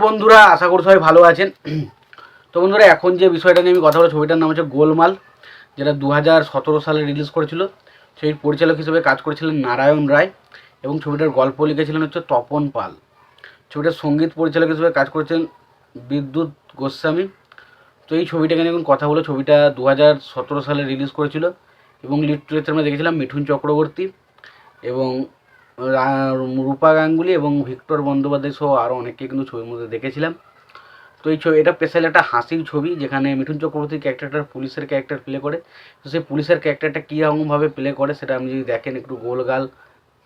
বন্ধুরা, আশা করি সবাই ভালো আছেন। তো বন্ধুরা, এখন যে বিষয়টা নিয়ে আমি কথা বলছি, ছবিটার নাম হচ্ছে গোলমাল, যেটা 2017 সালে রিলিজ করেছিল। সেই পরিচালক হিসেবে কাজ করেছিলেন নারায়ণ রায় এবং ছবিটার গল্প লিখেছিলেন হচ্ছে তপন পাল। ছবিটার সঙ্গীত পরিচালক হিসেবে কাজ করেছেন বিদ্যুৎ গোস্বামী। তো এই ছবিটাকে নিয়ে এখন কথা বলে, ছবিটা 2017 সালে রিলিজ করেছিল এবং লিড চরিত্রে আমরা দেখেছিলাম মিঠুন চক্রবর্তী এবং রূপা গাঙ্গুলি এবং ভিক্টর বন্দ্যোপাধ্যায় সহ আরও অনেককে কিন্তু ছবির মধ্যে দেখেছিলাম। তো এই ছবি, এটা স্পেশাল একটা হাসির ছবি, যেখানে মিঠুন চক্রবর্তীর ক্যারেক্টারটা পুলিশের ক্যারেক্টার প্লে করে। তো সেই পুলিশের ক্যারেক্টারটা কীরকমভাবে প্লে করে সেটা আপনি যদি দেখেন, একটু গোলগাল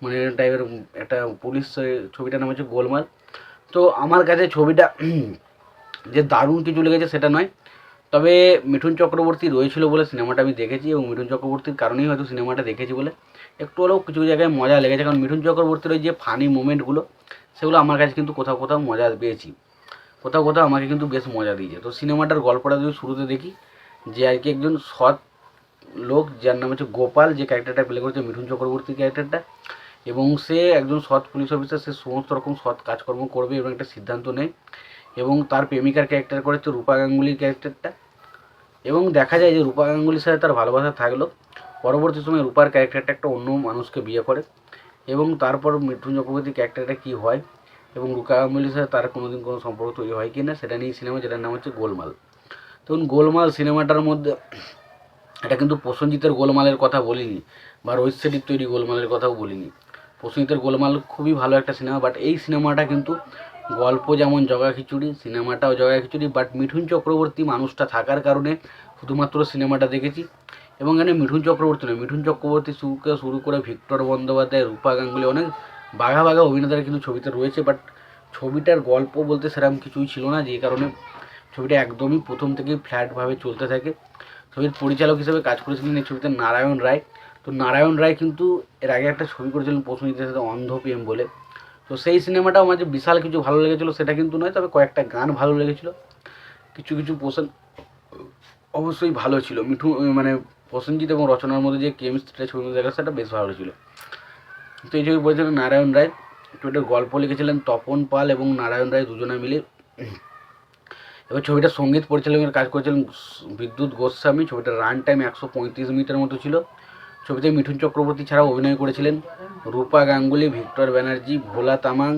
মানে টাইপের একটা পুলিশ। ছবিটার নাম হচ্ছে গোলমাল। তো আমার কাছে ছবিটা যে দারুণ কিছু লেগেছে সেটা নয়, তবে মিঠুন চক্রবর্তী রয়েছিল বলে সিনেমাটা আমি দেখেছি এবং মিঠুন চক্রবর্তীর কারণেই হয়তো সিনেমাটা দেখেছি বলে একটু হলেও কিছু জায়গায় মজা লেগেছে। কারণ মিঠুন চক্রবর্তীর ওই যে ফানি মোমেন্টগুলো, সেগুলো আমার কাছে কিন্তু কোথাও কোথাও মজা পেয়েছি, কোথাও কোথাও আমাকে কিন্তু বেশ মজা দিয়েছে। তো সিনেমাটার গল্পটা যদি শুরুতে দেখি, যে আর কি একজন সৎ লোক যার নাম হচ্ছে গোপাল, যে ক্যারেক্টারটা প্লে করেছে মিঠুন চক্রবর্তীর ক্যারেক্টারটা, এবং সে একজন সৎ পুলিশ অফিসার। সে সমস্ত রকম সৎ কাজকর্ম করবে এবং একটা সিদ্ধান্ত নেয়, এবং তার প্রেমিকার ক্যারেক্টার করেছে রূপা গাঙ্গুলির ক্যারেক্টারটা। এবং দেখা যায় যে রূপা গাঙ্গুলির সাথে তার ভালোবাসা থাকলো, পরবর্তী সময় রূপার ক্যারেক্টারটা একটা অন্য মানুষকে বিয়ে করে, এবং তারপর মিঠুন চক্রবর্তীর ক্যারেক্টারটা কী হয় এবং রূপা গাঙ্গুলির সাথে তার কোনোদিন কোনো সম্পর্ক তৈরি হয় কি না সেটা নিয়ে সিনেমা, যেটার নাম হচ্ছে গোলমাল। তখন গোলমাল সিনেমাটার মধ্যে এটা কিন্তু প্রসেনজিতের গোলমালের কথা বলিনি, বা রোহিত শেঠির তৈরি গোলমালের কথাও বলিনি। প্রসেনজিতের গোলমাল খুবই ভালো একটা সিনেমা, বাট এই সিনেমাটা কিন্তু গল্প যেমন জগা খিচুড়ি, সিনেমাটাও জগা খিচুড়ি, বাট মিঠুন চক্রবর্তী মানুষটা থাকার কারণে শুধুমাত্র সিনেমাটা দেখেছি। এবং এখানে মিঠুন চক্রবর্তী নয়, মিঠুন চক্রবর্তী শুরু করে ভিক্টর বন্দ্যোপাধ্যায়, রূপা গাঙ্গুলি, অনেক বাঘা বাঘা অভিনেতারা কিন্তু ছবিতে রয়েছে, বাট ছবিটার গল্প বলতে সেরকম কিছুই ছিল না, যে কারণে ছবিটা একদমই প্রথম থেকেই ফ্ল্যাটভাবে চলতে থাকে। ছবির পরিচালক হিসেবে কাজ করেছিলেন এই ছবিতে নারায়ণ রায়। তো নারায়ণ রায় কিন্তু এর আগে একটা ছবি করেছিলেন প্রসেনজিতের সাথে, অন্ধ প্রেম বলে। তো সেই সিনেমাটাও আমার যে বিশাল কিছু ভালো লেগেছিলো সেটা কিন্তু নয়, তবে কয়েকটা গান ভালো লেগেছিলো, কিছু কিছু পোর্শন অবশ্যই ভালো ছিল। মানে প্রসেনজিৎ এবং রচনার মধ্যে যে কেমিস্ট্রিটা ছবির মধ্যে দেখা সেটা বেশ ভালো ছিল। তো এই ছবি বলেছিলেন নারায়ণ রায়, ছবিটার গল্প লিখেছিলেন তপন পাল এবং নারায়ণ রায় দুজনে মিলে। এবার ছবিটার সঙ্গীত পরিচালকের কাজ করেছিলেন বিদ্যুৎ গোস্বামী। ছবিটার রান টাইম 135 মিনিটের মতো ছিল। ছবিতে মিঠুন চক্রবর্তী ছাড়াও অভিনয় করেছিলেন রূপা গাঙ্গুলি, ভিক্টর ব্যানার্জি, ভোলা তামাং,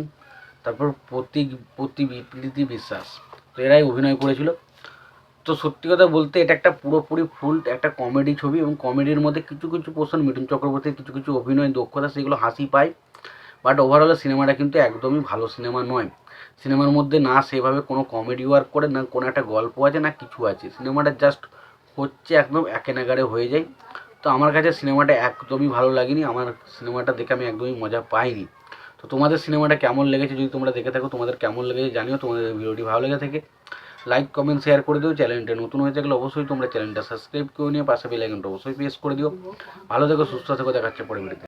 তারপর প্রীতি বিশ্বাস। তো এরাই অভিনয় করেছিল। তো সত্যি কথা বলতে এটা একটা পুরোপুরি ফুল একটা কমেডি ছবি, এবং কমেডির মধ্যে কিছু কিছু পোর্শন মিঠুন চক্রবর্তীর কিছু কিছু অভিনয় দক্ষতা সেগুলো হাসি পায়, বাট ওভারঅল সিনেমাটা কিন্তু একদমই ভালো সিনেমা নয়। সিনেমার মধ্যে না সেভাবে কোনো কমেডি ওয়ার্ক করে, না কোনো একটা গল্প আছে, না কিছু আছে। সিনেমাটা জাস্ট হচ্ছে একদম একে নাগাড়ে হয়ে যায়। তো আমার কাছে সিনেমাটা একদমই ভালো লাগেনি, আমার সিনেমাটা দেখে আমি একদমই মজা পাইনি। তো তোমাদের সিনেমাটা কেমন লেগেছে, যদি তোমরা দেখে থাকো তোমাদের কেমন লেগেছে জানিও। তোমাদের ভিডিওটি ভালো লেগে থাকে লাইক কমেন্ট শেয়ার করে দিও। চ্যানেলটা নতুন হয়ে থাকলে অবশ্যই তোমরা চ্যানেলটা সাবস্ক্রাইব করে নিও, পাশে বেল আইকনটা অবশ্যই প্রেস করে দিও। ভালো থেকো, সুস্থ থেকো, দেখাচ্ছে পরে ভিডিওতে।